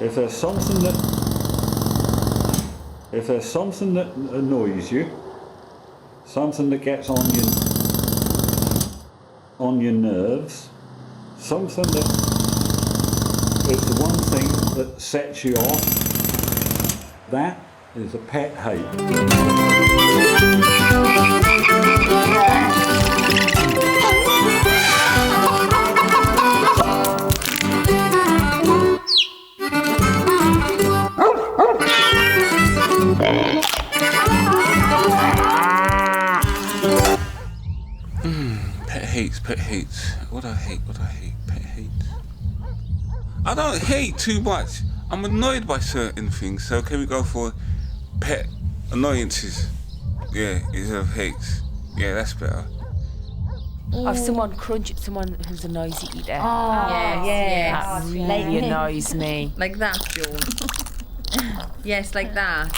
If there's something that annoys you, something that gets on your nerves, something that is the one thing that sets you off, that is a pet hate. Pet hates. What I hate, pet hates. I don't hate too much. I'm annoyed by certain things, so can we go for pet annoyances? Yeah, instead of hates. Yeah, that's better. Or someone who's a noisy eater. Oh, yes. That really annoys me. Like that, Joan. Yes, like that.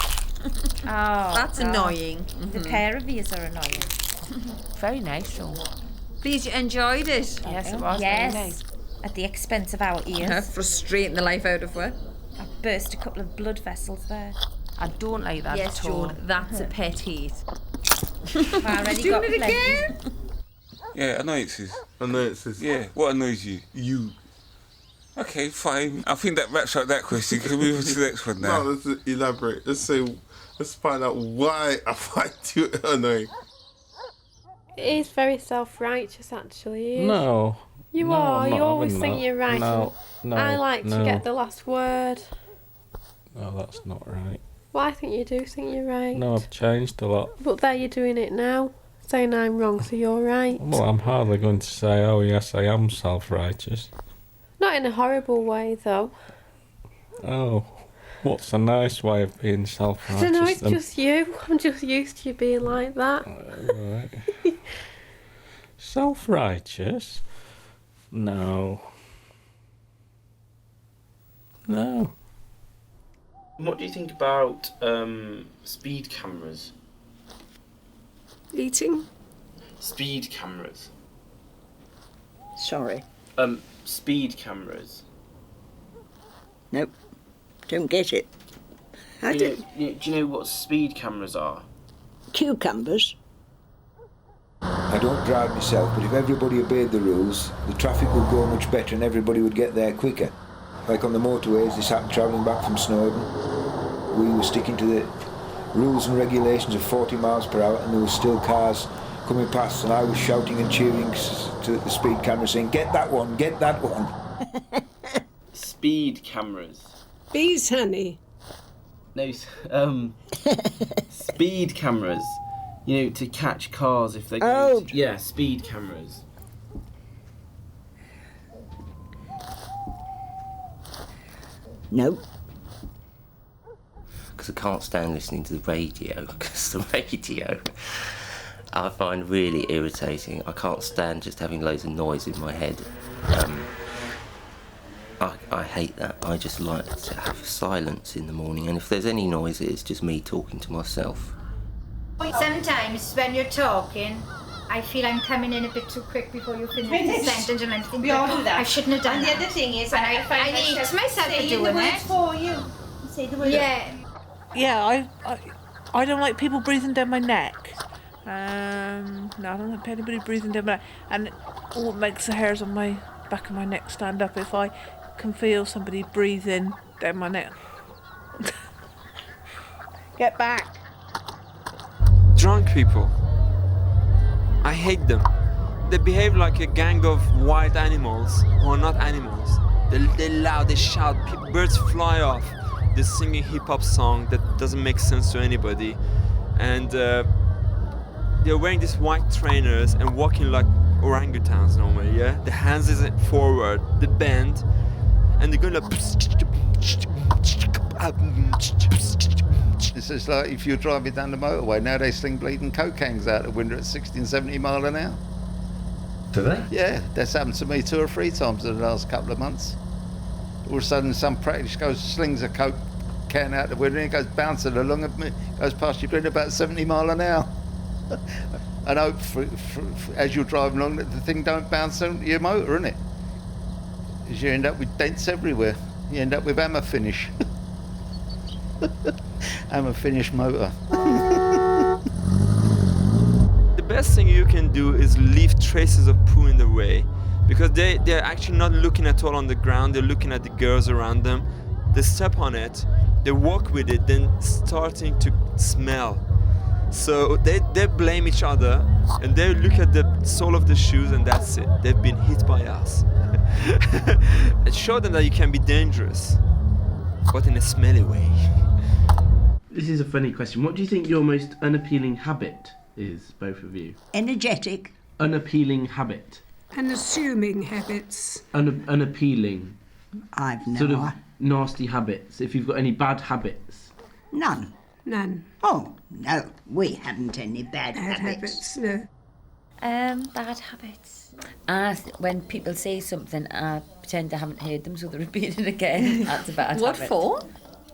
Oh, That's annoying. The pair of yous are annoying. Very nice, though. Please, you enjoyed it. Yes, it was Yes. very nice. At the expense of our ears. Frustrating the life out of her. I burst a couple of blood vessels there. I don't like that Yes, at all. Joan, that's a pet hate. I've already got Doing it plenty. again? Yeah, annoyances. Annoyances. Yeah, what annoys you? You. Okay, fine. I think that wraps up that question. Can we move on to the next one now? No, let's elaborate. Let's find out why I find you annoying. It is very self-righteous, actually. No. You No, are. I'm You not always having think that. you're right. No, I like to get the last word. No, that's not right. Well, I think you do think you're right. No, I've changed a lot. But there you're doing it now. Saying I'm wrong, so you're right. Well, I'm hardly going to say, oh yes, I am self-righteous. Not in a horrible way, though. Oh, what's a nice way of being I self-righteous? don't know, it's just you. I'm just used to you being like that. Right. Self-righteous? No. No. What do you think about speed cameras? Eating? Speed cameras. Sorry. Speed cameras. Nope. Don't get it. Do you know what speed cameras are? Cucumbers. I don't drive myself, but if everybody obeyed the rules, the traffic would go much better and everybody would get there quicker. Like on the motorways, this happened travelling back from Snowdon. We were sticking to the rules and regulations of 40 miles per hour and there were still cars coming past and I was shouting and cheering to the speed camera saying, get that one, get that one. Speed cameras. Bees, honey. No, speed cameras. You know, to catch cars if they go. Yeah, speed cameras. No. Because I can't stand listening to the radio, because the radio I find really irritating. I can't stand just having loads of noise in my head. I hate that. I just like to have silence in the morning, and if there's any noise, it's just me talking to myself. Sometimes when you're talking, I feel I'm coming in a bit too quick before you finish the sentence, and I'm thinking, We all do that. I shouldn't have done And that. the other thing is, And I find I hate myself for saying doing the words it. for you. Say the words. Yeah, I don't like people breathing down my neck. No, I don't like anybody breathing down my neck. And it makes the hairs on my back of my neck stand up if I can feel somebody breathing down my neck. Get back. Drunk people. I hate them. They behave like a gang of wild animals who are not animals. They're loud, they shout, birds fly off. They're singing hip-hop song that doesn't make sense to anybody. And they're wearing these white trainers and walking like orangutans normally, yeah? The hands is forward, the bend, and they're going like... It's just like if you're driving down the motorway, now they sling bleeding coke cans out the window at 60 and 70 mile an hour. Do they? Yeah, that's happened to me 2 or 3 times in the last couple of months. All of a sudden some practice slings a coke can out the window and it goes bouncing along and goes past your window about 70 mile an hour. And hope as you're driving along that the thing don't bounce on your motor, innit? Because you end up with dents everywhere. You end up with hammer finish. Hammer finish motor. The best thing you can do is leave traces of poo in the way, because they're actually not looking at all on the ground, they're looking at the girls around them. They step on it, they walk with it, then starting to smell. So they blame each other and they look at the sole of the shoes and that's it. They've been hit by us. It showed them that you can be dangerous, but in a smelly way. This is a funny question. What do you think your most unappealing habit is, both of you? Energetic. Unappealing habit. Unassuming habits. Unappealing. I've no Sort of idea. nasty habits. If you've got any bad habits. None. None. Oh, no, we haven't any bad habits. No. Bad habits. When people say something, I pretend I haven't heard them, so they repeat it again. That's a bad What habit. for?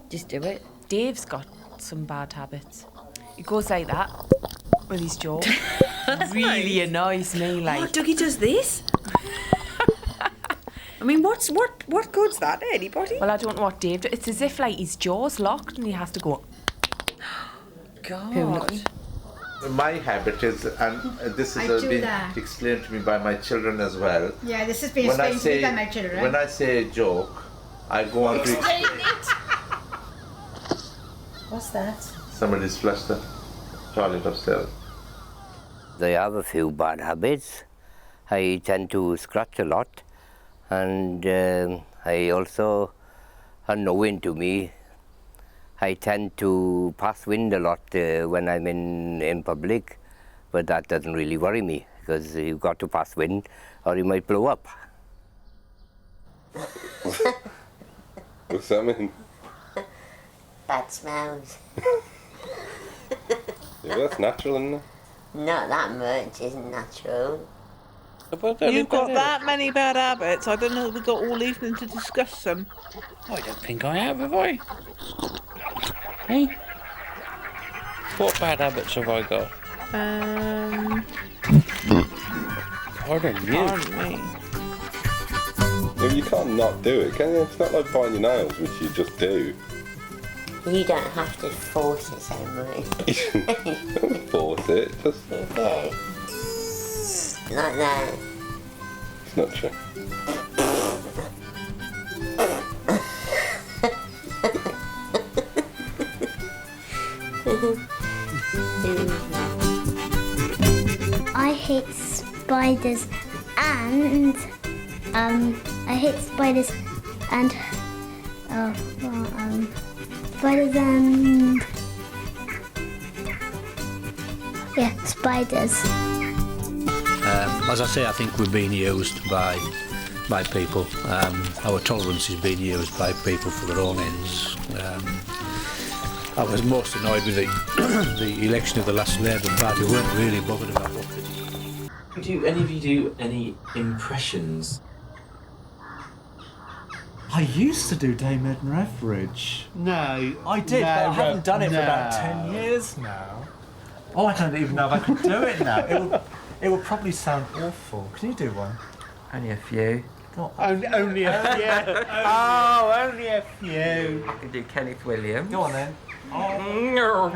Just do it. Dave's got some bad habits. He goes like that with his jaw. Really annoys me. Like, Oh, Dougie does this? I mean, what good's that, anybody? well, I don't know what Dave does. It's as if like his jaw's locked and he has to go. God. My habit is, and this I has do been that. explained to me by my children as well. Yeah, this has been When I explained to me say by my children. when I say a joke, I go on to Explain it. What's that? somebody's flushed the toilet upstairs. I have a few bad habits. I tend to scratch a lot, and I also, unknowing to me, I tend to pass wind a lot when I'm in public, but that doesn't really worry me, because you've got to pass wind or you might blow up. What's that mean? Bad smells. Yeah, that's natural, isn't it? Not that much, isn't natural. You've got that many bad habits. I don't know if we've got all evening to discuss them. I don't think I have I? Hey? What bad habits have I got? Pardon you. Pardon me. Yeah, you can't not do it, can you? It's not like biting your nails, which you just do. You don't have to force it so much. Don't force it, just... You do. Like that. It's not true. I hate spiders and I hate spiders and spiders and spiders. As I say, I think we're being used by people. Our tolerance is being used by people for their own ends. I was most annoyed with the election of the last Labour Party. We weren't really bothered about what they did. Do any of you do any impressions? I used to do Dame Edna Etheridge. No, I did, but I haven't done it for about 10 years now. Oh, I don't even know if I could do it now. It would probably sound awful. Can you do one? Only a few. Only a few. Oh, only a few. I can do Kenneth Williams. Go on then. Oh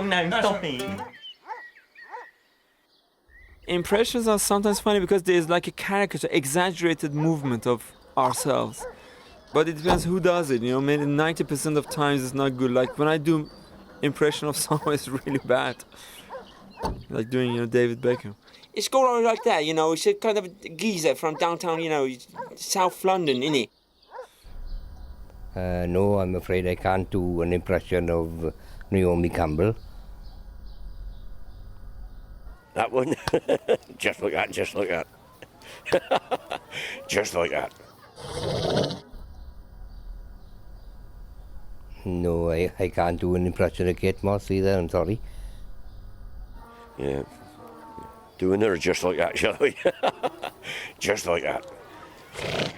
no, stop it. Impressions are sometimes funny because there's like a caricature, exaggerated movement of ourselves. But it depends who does it, you know, maybe 90% of times it's not good. Like when I do impression of someone, it's really bad. Like doing, you know, David Beckham. It's going on like that, you know, it's a kind of a geezer from downtown, you know, South London, innit? No, I'm afraid I can't do an impression of Naomi Campbell. That one? Just like that, just like that. Just like that. No, I can't do an impression of Kate Moss either, I'm sorry. Yeah. Doing her just like that, shall we? Just like that.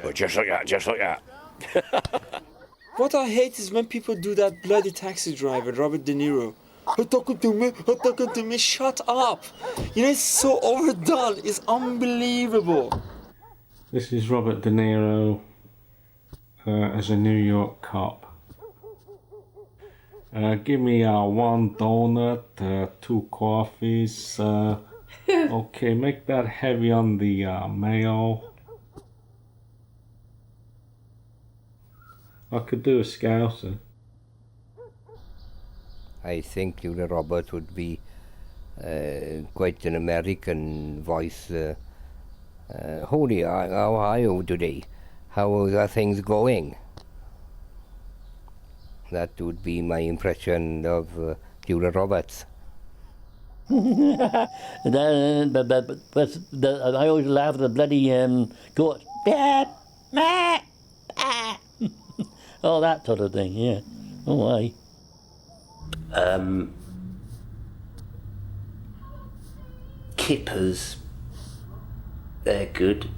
Or just like that, just like that. What I hate is when people do that bloody Taxi Driver, Robert De Niro. Talking to me, shut up! You know, it's so overdone, it's unbelievable. This is Robert De Niro as a New York cop. Give me one donut, 2 coffees. Okay, make that heavy on the mayo. I could do a Scouser. I think Julia Roberts would be quite an American voice. Holy, how are you today? How are things going? That would be my impression of Julia Roberts. But I always laugh at the bloody goat. Oh, that sort of thing, yeah. Oh, aye. Kippers, they're good,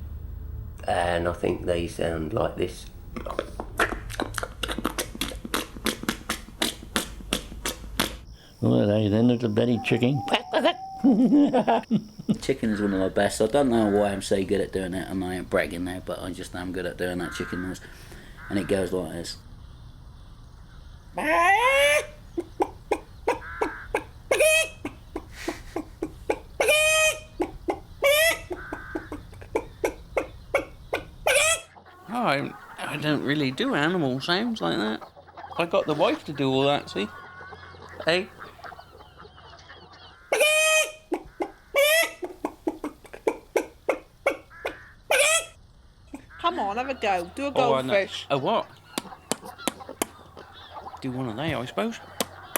and I think they sound like this. Well, then there's a bloody chicken. Chicken is one of my best. I don't know why I'm so good at doing it, and I ain't bragging now, but I just am good at doing that chicken noise. And it goes like this. I don't really do animal sounds like that. I got the wife to do all that, see? Hey? Come on, have a go. Do a goldfish. A what? Do one of they, I suppose.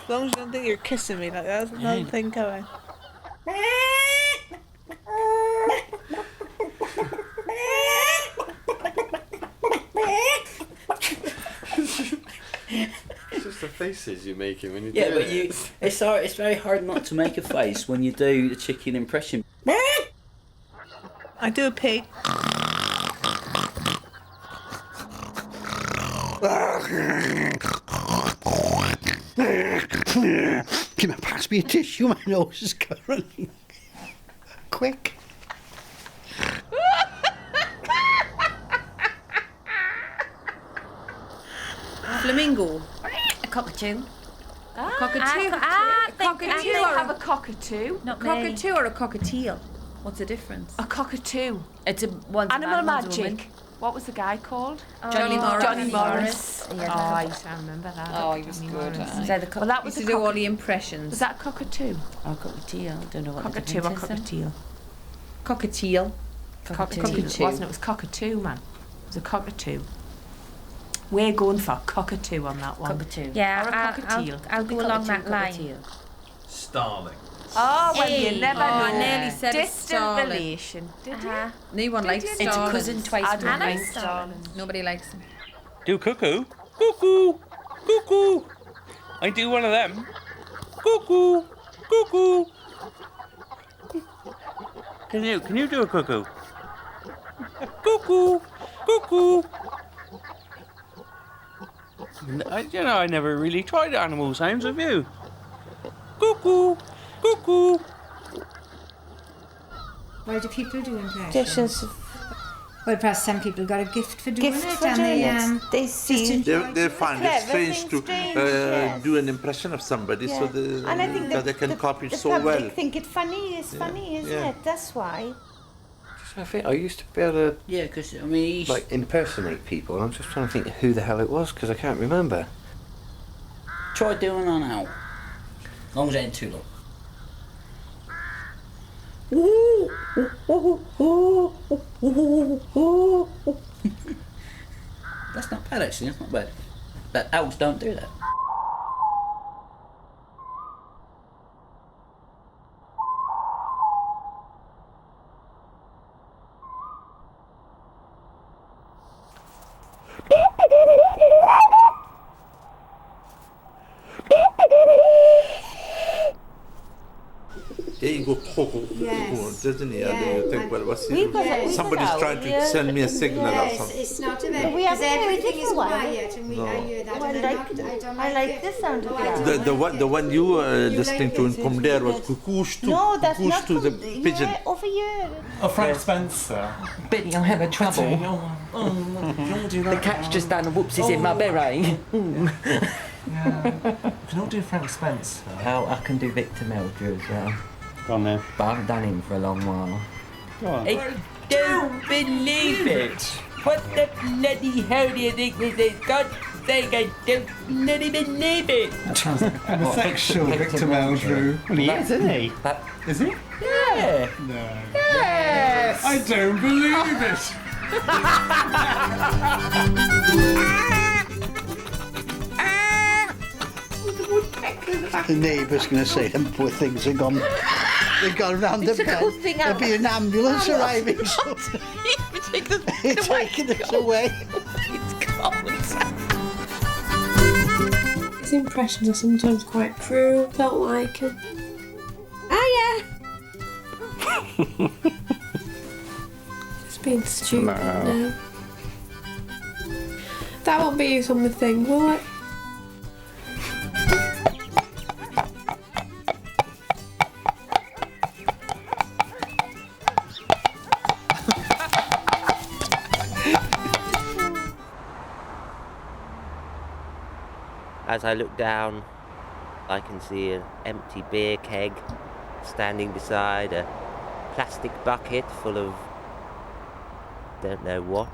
As long as you don't think you're kissing me like that, there's another thing going. It's just the faces you're making when you do Yeah, it. but it's very hard not to make a face when you do the chicken impression. I do a pig. Come on, pass me a tissue, my nose is going. Quick. Flamingo. A cockatoo. Cockatoo. I Cockatoo they or have a cockatoo. Not me. cockatoo or a cockatiel? What's the difference? A cockatoo. It's a one's a Animal man, one's a woman. Magic. What was the guy called? Johnny Morris. Johnny Morris. Yeah, Oh, I used to remember that. Oh, he was Johnny good. Morris. Is that the Well, that was used a to do all the impressions. Was that a cockatoo? Oh, cockatoo. I don't know what Cockatoo the or difference is. cockatiel? Cockatiel. Cockatoo. Cockatoo. Wasn't it? It was cockatoo, man. It was a cockatoo. We're going for cockatoo on that one. Cockatoo. Yeah, or a cockatiel. I'll go along that line. Starling. Oh, well, Hey. you never Oh, know. I nearly said Distant starling. relation. Did you? No one likes you? It's a starlings. cousin twice I don't removed. like starlings. Nobody likes them. Do cuckoo. Cuckoo. Cuckoo. I do one of them. Cuckoo. Cuckoo. Can you do a cuckoo? Cuckoo. Cuckoo. I never really tried animal sounds, have you? Cuckoo. Cuckoo. Why do people do impressions? Just Well, perhaps some people got a gift for doing gift it, for and doing they it. They see. They find it Clever, strange things to strange, yes. do an impression of somebody so And I think that they can copy the so public well. think it funny. It's funny, isn't Yeah. it? That's why. I think I used to be able to Yeah, because, I mean, like impersonate people. I'm just trying to think who the hell it was because I can't remember. try doing that now. As long as it ain't too long. That's not bad, actually. That's not bad. But owls don't do that. Yeah, you he go, doesn't he? And then you think, well, what's We've got it, somebody's trying to send me a signal or something. It's not a very... We have Because a very everything is different one. quiet and I hear that. and I like the sound of that. The one you were listening to in Comdare was cuckoosh to, No, that's cuckoosh not to the pigeon. Yeah, over here. Oh, Frank Spencer. But you'll have a trouble. The cat's just done and whoops is in my beret. Yeah. You can all do Frank Spencer. Oh, I can do Victor Meldrew as well. Go on then. But I haven't done him for a long while. Go on. I don't believe it. What the bloody hell do you think this is? God's sake, I don't bloody believe it. That sounds like a homosexual Victor Meldrew. Well, he is, isn't he? Is he? Yeah. No. Yes. I don't believe it. The neighbour's going to say them poor things have gone. They've gone round the It's a bend. good thing There'll be an ambulance arriving. So they're taking us away. His impressions are sometimes quite cruel. Don't like him. Just being stupid now. That won't be used on the thing, will it? As I look down, I can see an empty beer keg standing beside a plastic bucket full of don't know what.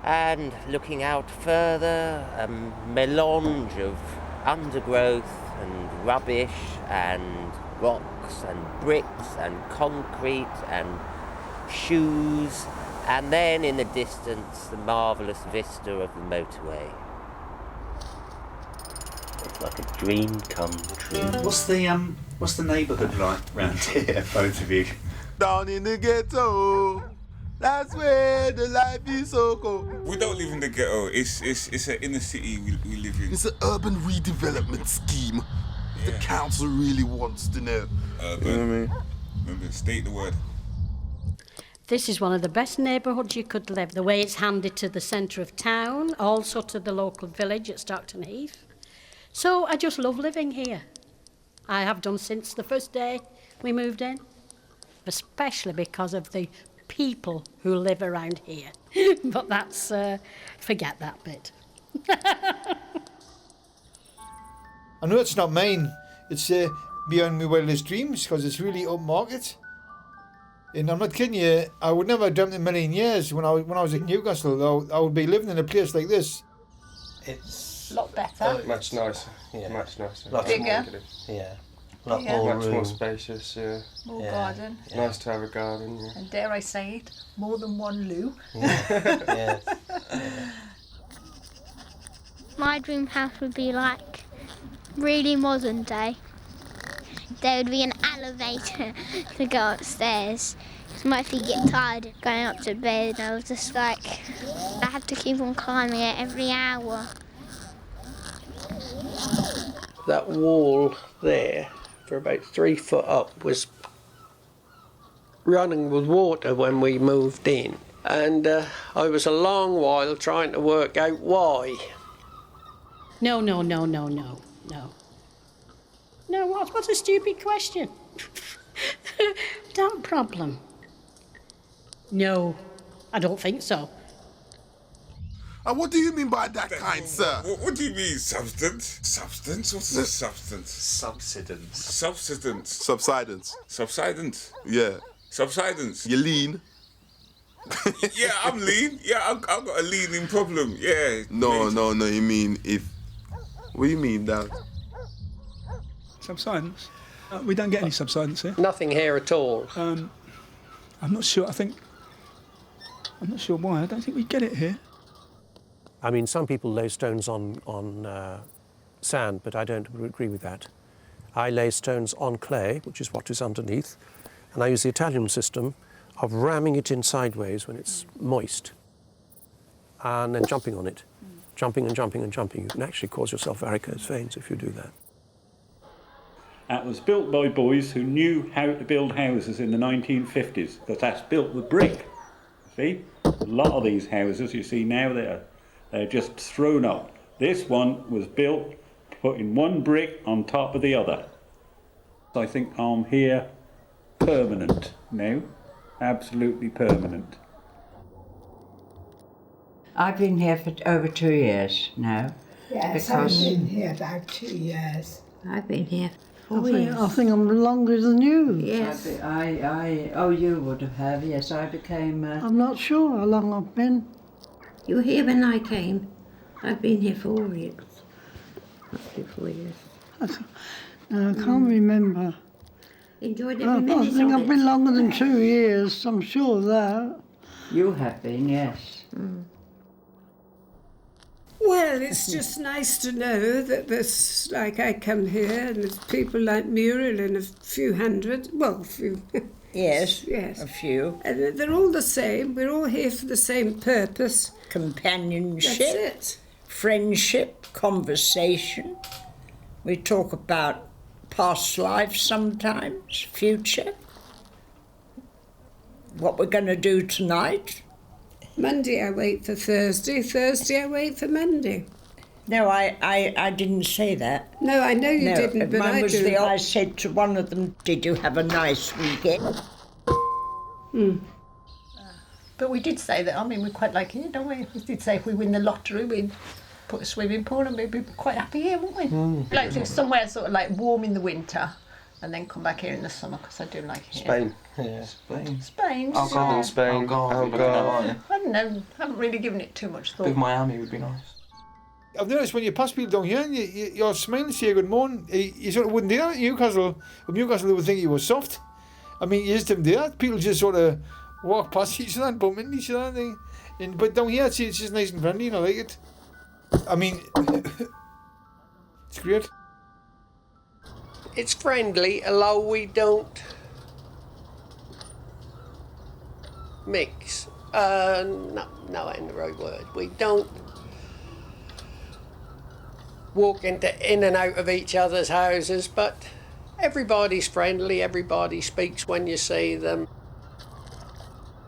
And looking out further, a melange of undergrowth and rubbish and rocks and bricks and concrete and shoes, and then in the distance the marvellous vista of the motorway. It's like a dream come true. What's the neighbourhood like round here, both of you? Down in the ghetto, that's where the life is so cold. We don't live in the ghetto. It's an inner city we live in. It's an urban redevelopment scheme. The council really wants to know. Urban. You know what I mean? Remember, state the word. This is one of the best neighbourhoods you could live. The way it's handed to the centre of town, also to the local village at Stockton Heath. So I just love living here. I have done since the first day we moved in, especially because of the people who live around here. But that's, forget that bit. I know it's not mine. It's beyond my wildest dreams because it's really upmarket. And I'm not kidding you, I would never have dreamt in a million years when I was in Newcastle, I would be living in a place like this. It's a lot better. Much nicer. Yeah. Much nicer. Lots Bigger. Yeah. A lot Bigger. more Much room. more spacious, yeah. More Yeah. garden. It's nice to have a garden, yeah. And dare I say it, more than one loo. Yes. My dream house would be like really modern day. There would be an elevator to go upstairs. So my feet get tired going up to bed. I was just like, I have to keep on climbing it every hour. That wall there, for about 3 foot up, was running with water when we moved in. And I was a long while trying to work out why. No. No, what's a stupid question? Damn problem. No, I don't think so. What do you mean by that, kind sir? What do you mean, substance? Substance? What's a substance? Subsidence. Subsidence. Subsidence. Subsidence. Yeah. Subsidence. You're lean. Yeah, I'm lean. Yeah, I've got a leaning problem. Yeah. No, you mean if... What do you mean, Dad? Subsidence? We don't get any subsidence here. Nothing here at all. I'm not sure. I'm not sure why. I don't think we get it here. I mean, some people lay stones on sand, but I don't agree with that. I lay stones on clay, which is what is underneath, and I use the Italian system of ramming it in sideways when it's moist, and then jumping on it. Jumping and jumping and jumping. You can actually cause yourself varicose veins if you do that. That was built by boys who knew how to build houses in the 1950s, because that's built with brick. See? A lot of these houses you see now, they're just thrown up. This one was built putting one brick on top of the other. I think I'm here permanent now, absolutely permanent. I've been here for over 2 years now. Yes, because I've been here about 2 years. I've been here I 4 years. I think I'm longer than you. Yes. You would have, yes. I became... I'm not sure how long I've been. You were here when I came. I've been here 4 years. Roughly 4 years. I can't remember. Enjoyed I every minute think of I've been longer than 2 years, I'm sure of that. You have been, yes. Well, it's just nice to know that there's, like, I come here and there's people like Muriel and a few hundred, well, a few. Yes, yes, a few. And they're all the same. We're all here for the same purpose. Companionship. That's it. Friendship, conversation. We talk about past life sometimes, future. What we're going to do tonight. Monday I wait for Thursday, Thursday I wait for Monday. No, I didn't say that. No, I know you didn't, but mine I was do. I said to one of them, did you have a nice weekend? But we did say that, I mean, we quite like it, don't we? We did say if we win the lottery, we'd put a swimming pool and we'd be quite happy here, wouldn't we? Like to somewhere sort of like warm in the winter and then come back here in the summer, because I do like it here. Spain. Yeah, Spain. Spain. Algarve. Spain. Algarve. I don't know, haven't really given it too much thought. Miami would be nice. I've noticed when you pass people down here and you're smiling to say good morning, you sort of wouldn't do that in Newcastle. In Newcastle, they would think you were soft. I mean, you just didn't do that. People just sort of walk past each other and bump into each other. But down here, it's just nice and friendly and I like it. I mean, it's great. It's friendly, although we don't mix. No, ain't the right word. We don't walk in and out of each other's houses, but everybody's friendly, everybody speaks when you see them.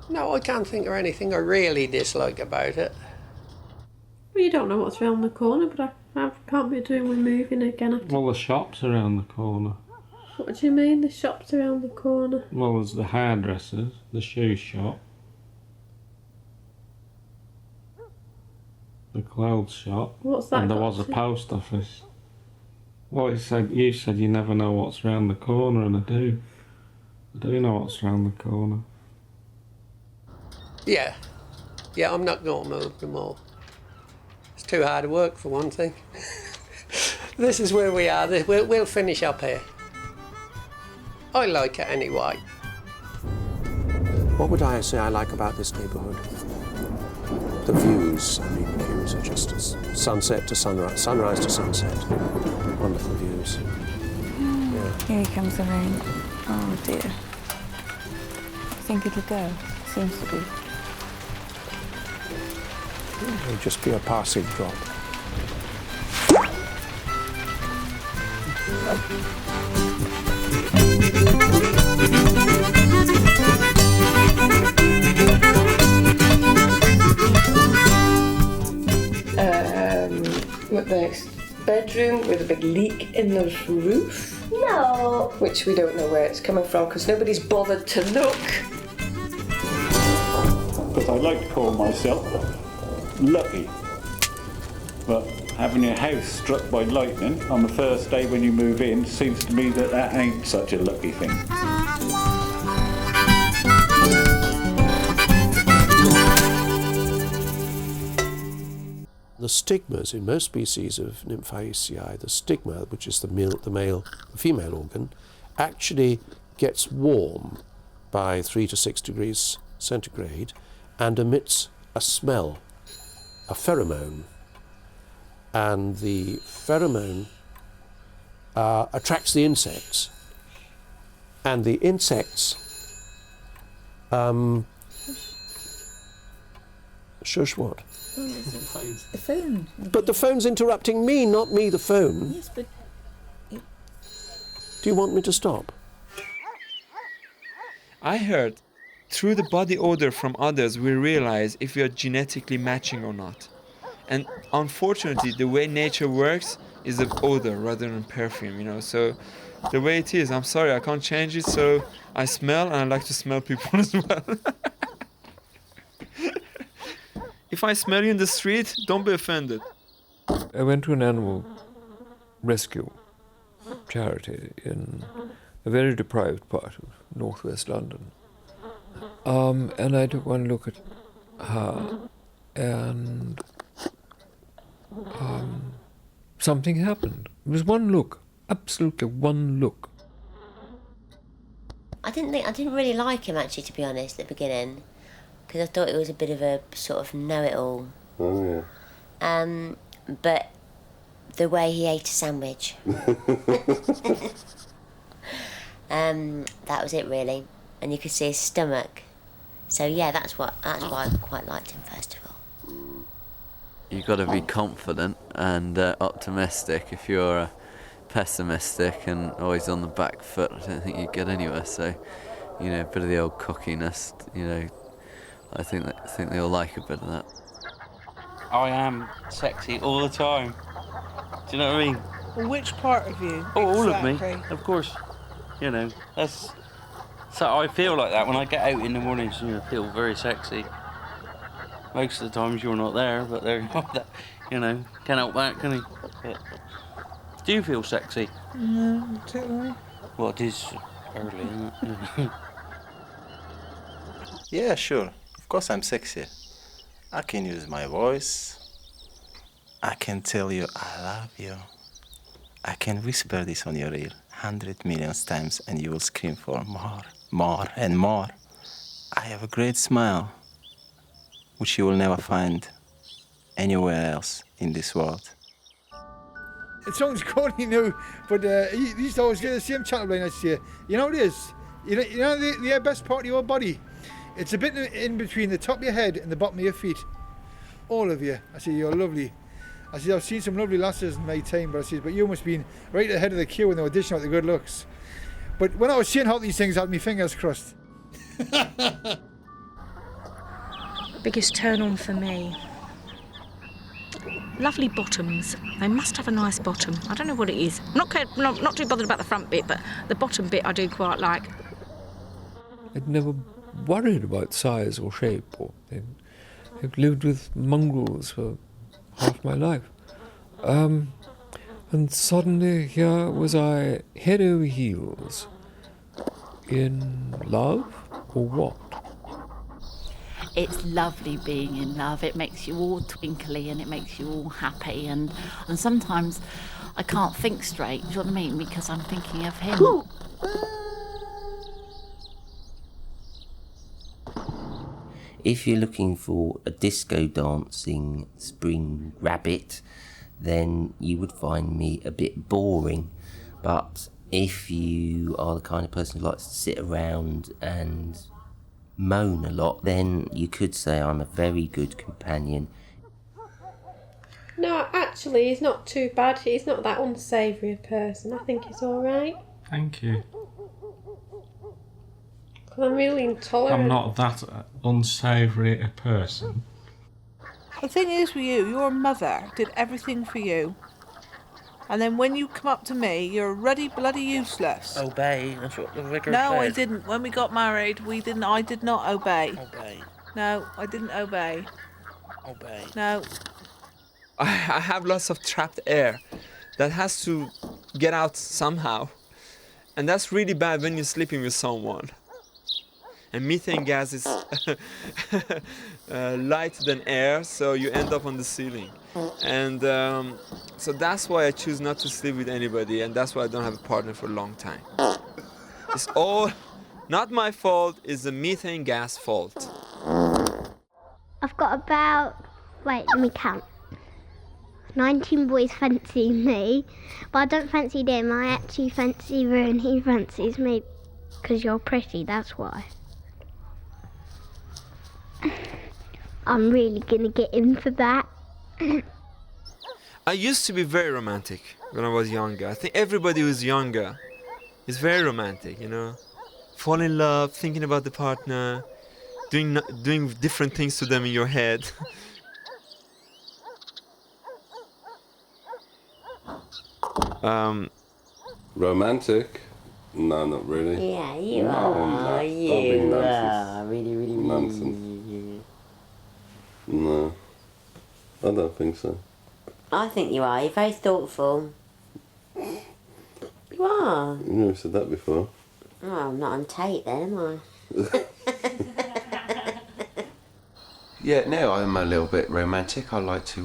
No, I can't think of anything I really dislike about it. Well, you don't know what's round the corner, but I can't be doing with moving again after. Well, the shop's around the corner. What do you mean, the shop's around the corner? Well, there's the hairdressers, the shoe shop, the clothes shop. What's that And there got was a to- post office. Well, you said you never know what's round the corner, and I do. I do know what's round the corner. Yeah, I'm not going to move no more. It's too hard to work for one thing. This is where we are. We'll finish up here. I like it anyway. What would I say I like about this neighbourhood? The views. I mean, the views are just as sunset to sunrise, sunrise to sunset. Wonderful views. Yeah. Here comes the rain. Oh dear. I think it'll go. Seems to be. It'll just be a passing drop. With the bedroom with a big leak in the roof. No. Which we don't know where it's coming from because nobody's bothered to look. Because I like to call myself lucky. But having your house struck by lightning on the first day when you move in seems to me that ain't such a lucky thing. The stigmas in most species of Nymphaceae, the stigma, which is the female organ, actually gets warm by 3 to 6 degrees centigrade and emits a smell, a pheromone. And the pheromone attracts the insects. And the insects shush what? The phone. But the phone's interrupting me, not me the phone. Yes, but Do you want me to stop? I heard, through the body odor from others, we realize if we are genetically matching or not. And unfortunately, the way nature works is the odor rather than perfume, you know. So the way it is, I'm sorry, I can't change it, so I smell and I like to smell people as well. If I smell you in the street, don't be offended. I went to an animal rescue charity in a very deprived part of northwest London. And I took one look at her, and something happened. It was one look, absolutely one look. I didn't really like him actually, to be honest, at the beginning, because I thought it was a bit of a sort of know-it-all. Oh yeah. But the way he ate a sandwich, that was it really, and you could see his stomach. So yeah, that's why I quite liked him first of all. You've got to be confident and optimistic. If you're pessimistic and always on the back foot, I don't think you get anywhere. So, you know, a bit of the old cockiness, you know, I think they'll like a bit of that. I am sexy all the time. Do you know what I mean? Well, which part of you? Oh, all of exactly? me, of course. You know, that's... So I feel like that when I get out in the mornings, you know, I feel very sexy. Most of the times you're not there, but they're not that, you know, can't help that, can he? But do you feel sexy? No, not really. Well, it is early, isn't it? Yeah, sure. Of course I'm sexy. I can use my voice. I can tell you I love you. I can whisper this on your ear 100 million times and you will scream for more, more and more. I have a great smile, which you will never find anywhere else in this world. It sounds corny now, but he used to always get the same chat line I say. You know what it is? You know the best part of your body? It's a bit in between the top of your head and the bottom of your feet. All of you. I say, you're lovely. I said, I've seen some lovely lasses in my time, but I said, but you must have been right ahead of the queue when they were dishing out the good looks. But when I was saying all these things, I had my fingers crossed. Biggest turn on for me. Lovely bottoms. They must have a nice bottom. I don't know what it is. I'm not too bothered about the front bit, but the bottom bit I do quite like. I'd never worried about size or shape or anything. I've lived with mongrels for half my life. And suddenly here was I, head over heels, in love or what? It's lovely being in love. It makes you all twinkly and it makes you all happy, and sometimes I can't think straight, do you know what I mean? Because I'm thinking of him. If you're looking for a disco dancing spring rabbit, then you would find me a bit boring. But if you are the kind of person who likes to sit around and moan a lot, then you could say I'm a very good companion. No, actually, he's not too bad. He's not that unsavoury a person. I think he's all right. Thank you. I'm really intolerant. I'm not that unsavoury a person. The thing is with you, your mother did everything for you. And then when you come up to me, you're already bloody useless. Obey, that's what the vicar No, said. I didn't. When we got married, I did not obey. Obey. No, I didn't obey. Obey. No. I have lots of trapped air that has to get out somehow. And that's really bad when you're sleeping with someone. And methane gas is lighter than air, so you end up on the ceiling. And so that's why I choose not to sleep with anybody, and that's why I don't have a partner for a long time. It's all not my fault, it's the methane gas fault. I've got about, wait, let me count. 19 boys fancy me, but I don't fancy them. I actually fancy Roo and he fancies me because you're pretty, that's why. I'm really gonna get in for that. I used to be very romantic when I was younger. I think everybody who's younger It's very romantic, you know. Fall in love, thinking about the partner, doing different things to them in your head. Romantic? No, not really. Yeah, you No, are. I'm not. Don't You be are. nonsense. Really. Nonsense. No, I don't think so. I think you are. You're very thoughtful. You are. You've never said that before. Oh, I'm not on Tate then, am I? Yeah, no, I'm a little bit romantic. I like to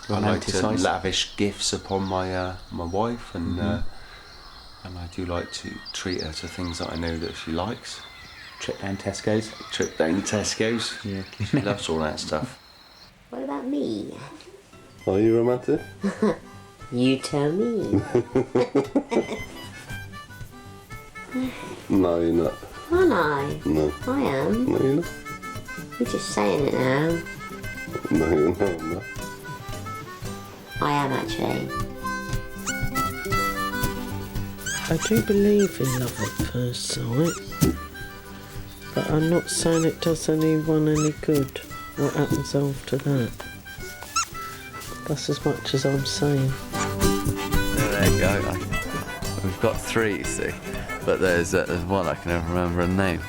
Romanticise. lavish gifts upon my my wife, and I do like to treat her to things that I know that she likes. Trip down Tesco's. Trip down Tesco's. Yeah. She loves all that stuff. What about me? Are you romantic? You tell me. No, you're not. Aren't I? No. I am. No, you're not. You're just saying it now. No, you're not. No. I am actually. I do believe in love at first sight, but I'm not saying it does anyone any good. What happens after that? That's as much as I'm saying. There you go. We've got 3, you see, but there's one I can never remember her name.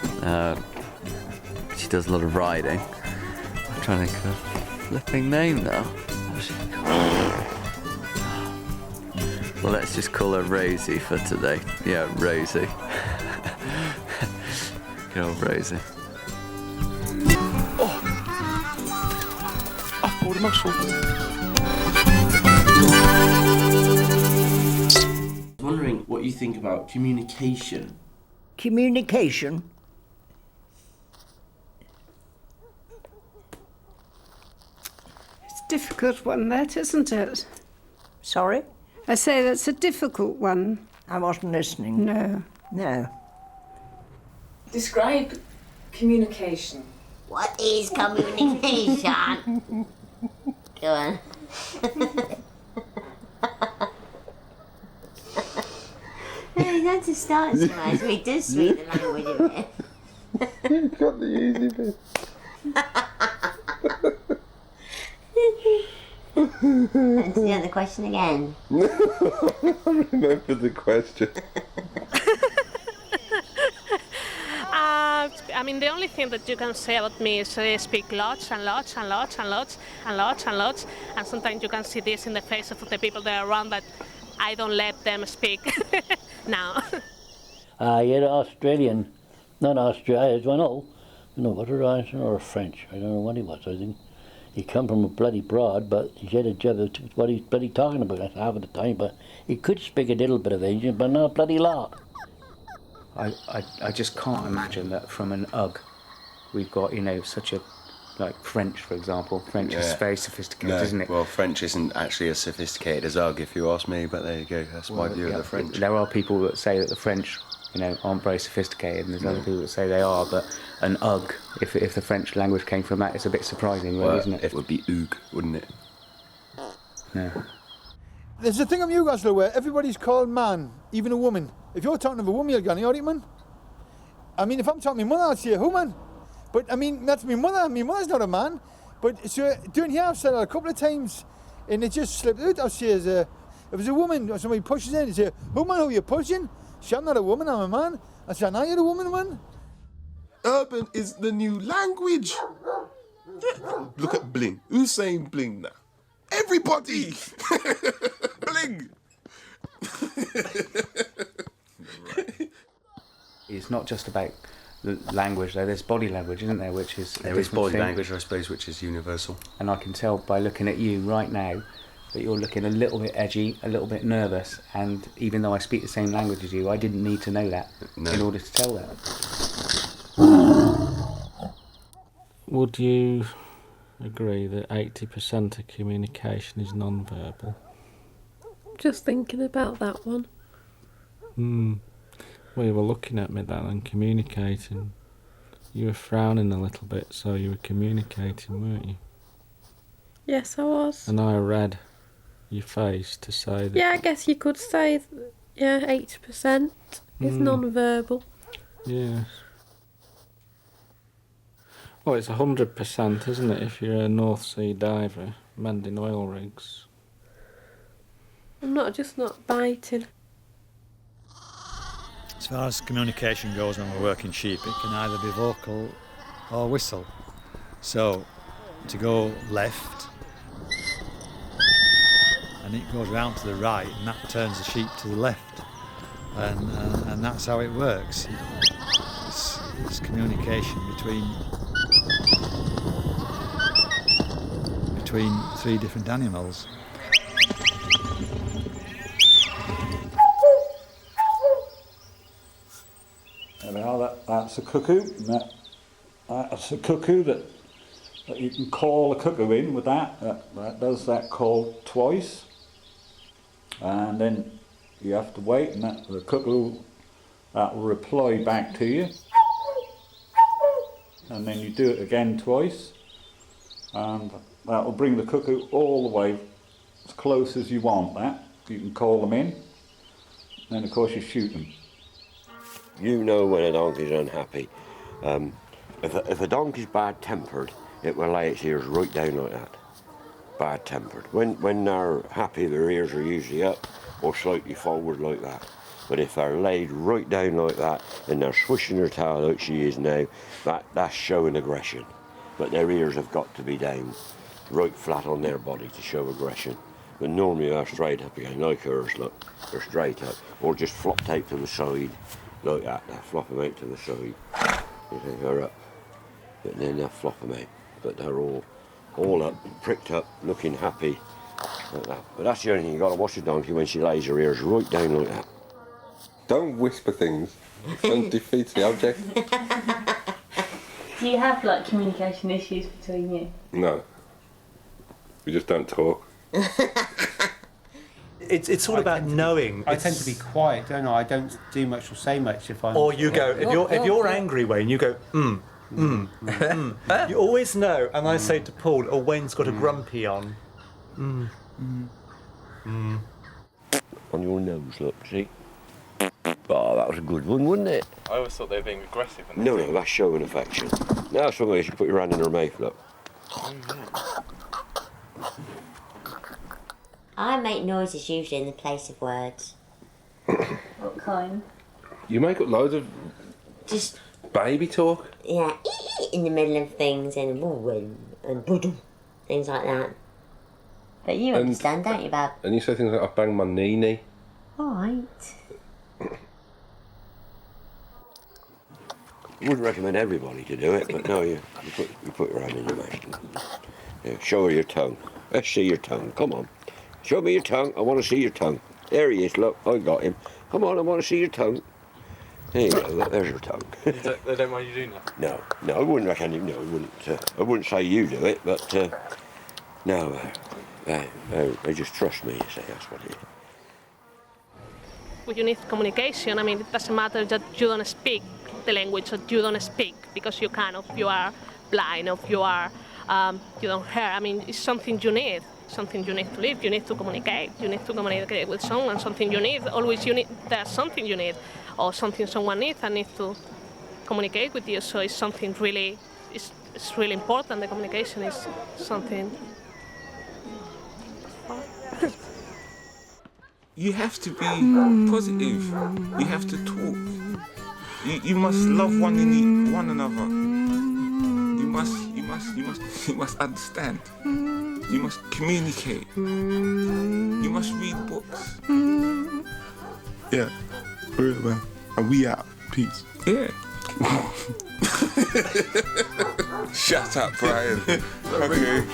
She does a lot of riding. I'm trying to think of her flipping name now. What's she called? Well, let's just call her Rosie for today. Yeah, Rosie. Good old Rosie. I pulled a muscle. I was wondering what you think about communication. Communication? It's a difficult one, that, isn't it? Sorry? I say that's a difficult one. I wasn't listening. No. No. Describe communication. What is communication? Go on. Hey, that's a start, guys. We do speak the language of it. You got the easy bit. Let's do the question again. I remember the question. I mean, the only thing that you can say about me is I speak lots and lots and lots and lots and lots and lots, and sometimes you can see this in the face of the people that are around, that I don't let them speak now. You're Australian, not Australian, well, no, what a Russian or a French, I don't know what he was, I think. He come from a bloody broad, but he said a job of what he's bloody talking about half of the time, but he could speak a little bit of Asian, but not a bloody lot. I just can't imagine that from an UG we've got, such a, like French, for example. French is very sophisticated, isn't it? Well, French isn't actually as sophisticated as UG, if you ask me, but there you go. That's my view of the French. There are people that say that the French, aren't very sophisticated, and there's other people that say they are, but an UG, if the French language came from that, it's a bit surprising, really, isn't it? It would be UG, wouldn't it? Yeah. There's a thing in Newcastle where everybody's called man, even a woman. If you're talking to a woman, you're going, "All right, man." I mean, if I'm talking to my mother, I'd say, "Who, man?" But I mean, that's my mother. My mother's not a man. But so doing here, I've said it a couple of times, and it just slipped out. I say, if it's a woman or somebody pushes in, they say, "Who, man? Who you pushing?" She, "I'm not a woman. I'm a man." I say, "Now you're a woman, man." Urban is the new language. Look at bling. Who's saying bling now? Everybody! Bling! It's not just about the language, though. There's body language, isn't there? Which is There is body language, I suppose, which is universal. And I can tell by looking at you right now that you're looking a little bit edgy, a little bit nervous. And even though I speak the same language as you, I didn't need to know that in order to tell that. Would you agree that 80% of communication is non-verbal? Just thinking about that one. Well, you were looking at me then and communicating. You were frowning a little bit, so you were communicating, weren't you? Yes, I was. And I read your face to say that... Yeah, I guess you could say Yeah, 80% is non-verbal. Yeah. Well, it's 100%, isn't it, if you're a North Sea diver mending oil rigs? I'm just not biting. As far as communication goes when we're working sheep, it can either be vocal or whistle. So, to go left, and it goes round to the right, and that turns the sheep to the left. And that's how it works. It's communication between three different animals. That's a cuckoo. That's a cuckoo that you can call a cuckoo in with that. That does that call twice, and then you have to wait, and the cuckoo that will reply back to you, and then you do it again twice, and that will bring the cuckoo all the way as close as you want. That you can call them in, and then of course you shoot them. You know when a donkey's unhappy. If a donkey's bad-tempered, it will lay its ears right down like that. Bad-tempered. When they're happy, their ears are usually up or slightly forward like that. But if they're laid right down like that and they're swishing their tail like she is now, that's showing aggression. But their ears have got to be down, right flat on their body to show aggression. But normally they're straight up again, like hers, look. They're straight up, or just flopped out to the side. Like that, they'll flop them out to the side. You think they're up, but then they'll flop them out. But they're all up, pricked up, looking happy, like that. But that's the only thing, you've got to watch a donkey when she lays her ears right down like that. Don't whisper things. Don't defeat the object. Do you have like communication issues between you? No. We just don't talk. It's all about knowing. I tend to be quiet, don't I? I don't do much or say much if I'm. Or you go if you're angry, Wayne, you go You always know, and I say to Paul, "Oh, Wayne's got a grumpy on." On your nose, look, see? Oh, that was a good one, wasn't it? I always thought they were being aggressive. No, that's showing affection. Now somebody should put your hand in her mouth, look. I make noises usually in the place of words. What kind? You make up loads of just baby talk. Yeah, in the middle of things and things like that. But you understand, don't you, Bab? And you say things like, "I banged my knee." All right. I wouldn't recommend everybody to do it, but no, you put your hand in your mouth. Yeah, show her your tongue. Let's see your tongue. Come on. Show me your tongue. I want to see your tongue. There he is. Look, I got him. Come on, I want to see your tongue. There you go. There's your tongue. They don't mind you doing that? No, I wouldn't recommend you. No, I wouldn't say you do it, but no, they just trust me. You say that's what it is. When you need communication, I mean, it doesn't matter that you don't speak the language or you don't speak because you are blind or you don't hear. I mean, it's something you need to live. You need to communicate. You need to communicate with someone. Something you need. Always there's something you need, or something someone needs and needs to communicate with you. So it's something really, it's really important. The communication is something. You have to be positive. You have to talk. You must love one another. You must understand. You must communicate. You must read books. Yeah, for real, man. And we out. Peace. Yeah. Shut up, Brian. Okay.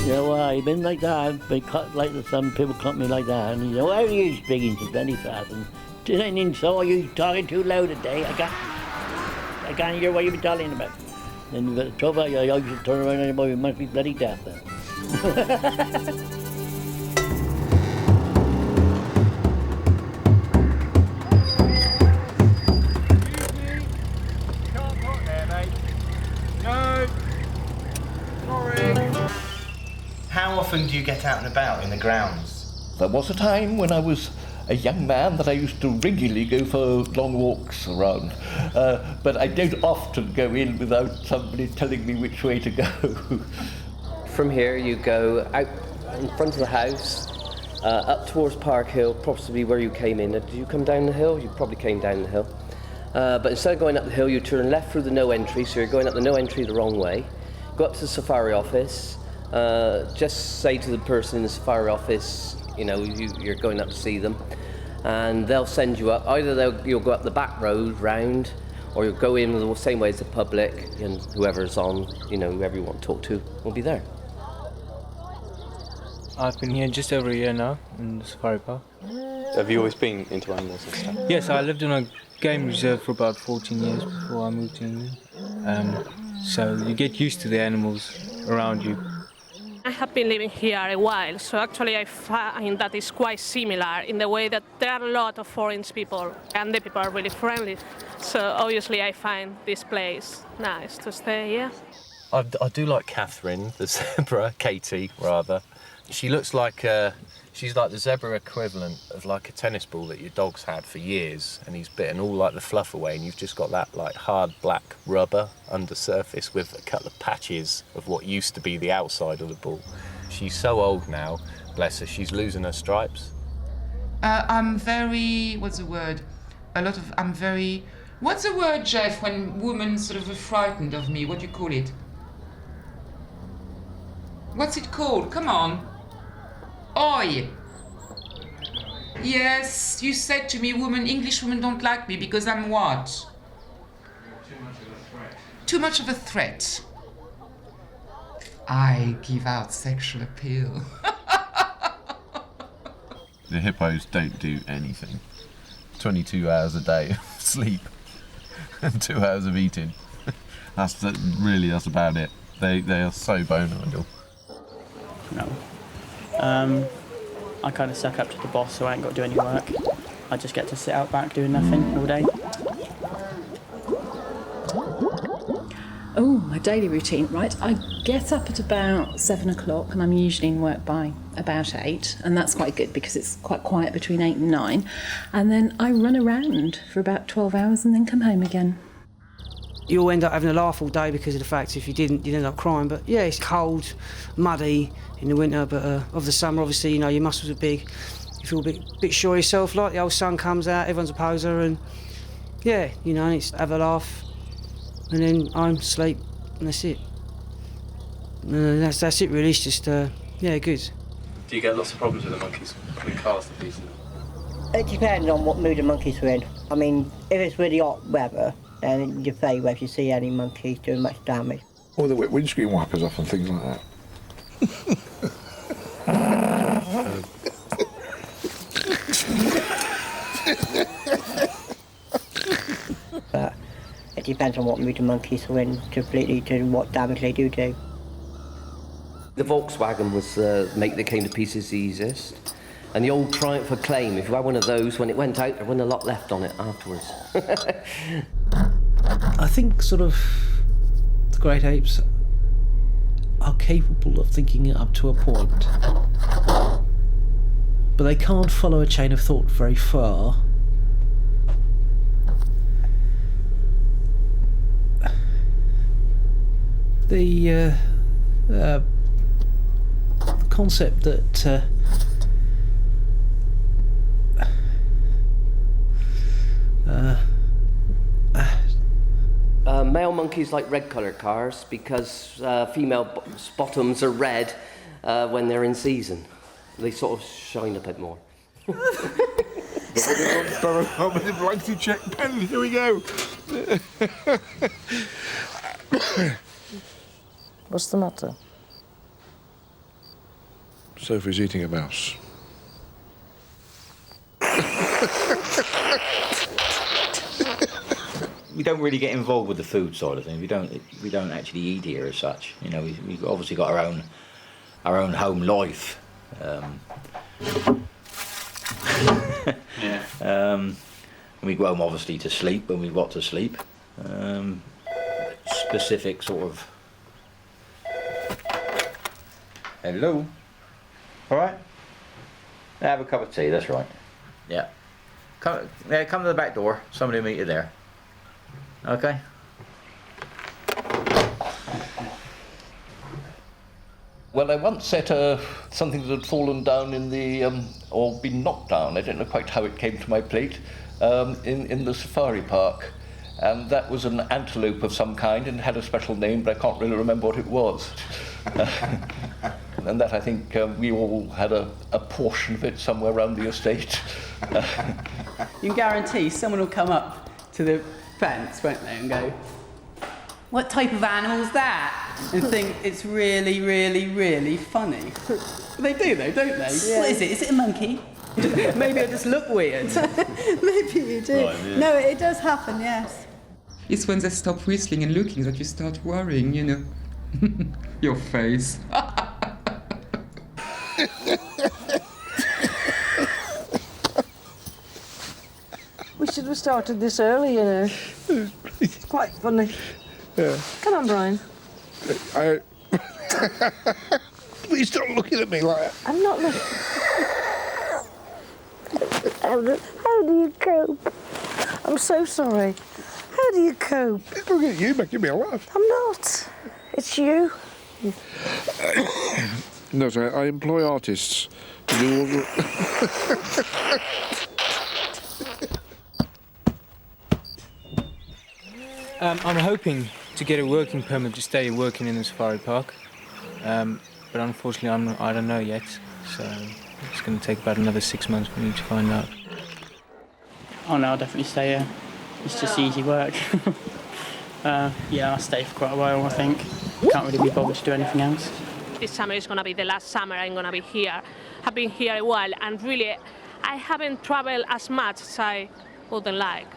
Yeah, well, I've been like that. They cut like some people cut me like that, and he said, "Why are you speaking so very fast?" And didn't so you talking too loud today? I can't hear what you've been talking about. Then the trouble, I should turn around and you must be bloody deaf then. out and about in the grounds? There was a time when I was a young man that I used to regularly go for long walks around, but I don't often go in without somebody telling me which way to go. From here you go out in front of the house, up towards Park Hill, possibly where you came in. Did you come down the hill? You probably came down the hill. But instead of going up the hill, you turn left through the no entry, so you're going up the no entry the wrong way. Go up to the safari office, just say to the person in the safari office, you know, you're going up to see them, and they'll send you up. Either you'll go up the back road round, or you'll go in the same way as the public, and whoever's on, you know, whoever you want to talk to will be there. I've been here just over a year now in the safari park. Have you always been into animals and stuff? Yes, I lived in a game reserve for about 14 years before I moved to England. So you get used to the animals around you. I have been living here a while, so actually I find that it's quite similar in the way that there are a lot of foreign people and the people are really friendly. So obviously I find this place nice to stay here. I do like Catherine, the zebra, Katie rather. She looks like she's like the zebra equivalent of like a tennis ball that your dog's had for years, and he's bitten all like the fluff away, and you've just got that like hard black rubber under surface with a couple of patches of what used to be the outside of the ball. She's so old now, bless her, she's losing her stripes. I'm very, what's the word? What's the word, Jeff, when women sort of are frightened of me? What do you call it? What's it called? Come on. Oi. Yes, you said to me, English women don't like me because I'm what? Too much of a threat. Too much of a threat. I give out sexual appeal. The hippos don't do anything. 22 hours a day of sleep and 2 hours of eating. That's about it. They are so bone idle. No. I kind of suck up to the boss, so I ain't got to do any work. I just get to sit out back doing nothing all day. Oh, my daily routine, right? I get up at about 7 o'clock and I'm usually in work by about 8, and that's quite good because it's quite quiet between 8 and 9. And then I run around for about 12 hours and then come home again. You'll end up having a laugh all day because of the fact if you didn't, you'd end up crying. But yeah, it's cold, muddy in the winter, but of the summer, obviously, you know, your muscles are big. You feel a bit sure of yourself, like the old sun comes out, everyone's a poser, and yeah, you know, it's have a laugh, and then home, sleep, and that's it. That's it really, it's just, yeah, good. Do you get lots of problems with the monkeys putting cars to pieces? It depends on what mood the monkeys are in. I mean, if it's really hot weather, then you say if you see any monkeys doing much damage. Or they whip windscreen wipers off and things like that. But it depends on what mood the monkeys are in completely to what damage they do. The Volkswagen was the make that came to pieces the easiest. And the old Triumph Acclaim, if you had one of those, when it went out, there wasn't a lot left on it afterwards. I think sort of the great apes are capable of thinking it up to a point, but they can't follow a chain of thought very far. The concept that male monkeys like red coloured cars because female bottoms are red when they're in season. They sort of shine a bit more. Blanky check pen, here we go. What's the matter? Sophie's eating a mouse. We don't really get involved with the food side of things. We don't actually eat here as such. You know, we've obviously got our own home life. Yeah. We go home obviously to sleep when we've got to sleep. Specific sort of. Hello. All right. Have a cup of tea. That's right. Yeah. Come to the back door. Somebody will meet you there. Okay. Well, I once set something that had fallen down in the, or been knocked down, I don't know quite how it came to my plate, in the safari park. And that was an antelope of some kind and had a special name, but I can't really remember what it was. And that, I think, we all had a portion of it somewhere around the estate. You can guarantee someone will come up to the fence, won't they, and go, "What type of animal's that?" and think it's really, really, really funny. They do though, don't they? Yeah. What is it? Is it a monkey? Maybe I just look weird. Maybe you do. Right, yeah. No, it does happen, yes. It's when they stop whistling and looking that you start worrying, you know. Your face. We should have started this early, you know. It's quite funny. Yeah. Come on, Brian. Please stop looking at me like that. I'm not looking. How do you cope? I'm so sorry. How do you cope? Look at you making me laugh. I'm not. It's you. No, sorry, I employ artists to do all the... I'm hoping to get a working permit to stay working in the safari park, but unfortunately I don't know yet, so it's going to take about another 6 months for me to find out. Oh no, I'll definitely stay here. It's just easy work. Yeah, I'll stay for quite a while, I think. Can't really be bothered to do anything else. This summer is going to be the last summer I'm going to be here. I've been here a while, and really, I haven't traveled as much as I would like.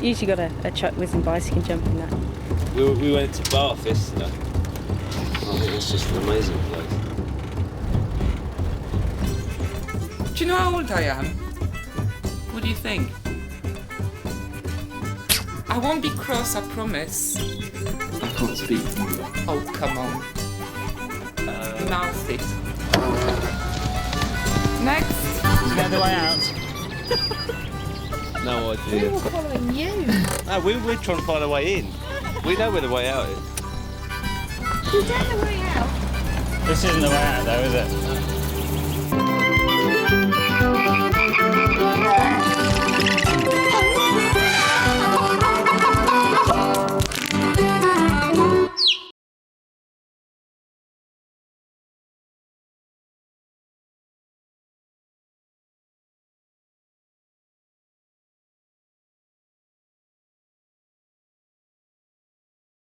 Usually got a chuck whizzing bicycle jump in that. We went to Bath yesterday. I think it's just an amazing place. Do you know how old I am? What do you think? I won't be cross, I promise. I can't speak. Oh, come on. Mouth it. Next. Is that the way out? No idea. We were following you. No, we're trying to find a way in. We know where the way out is. You don't know the way out? This isn't the way out though, is it?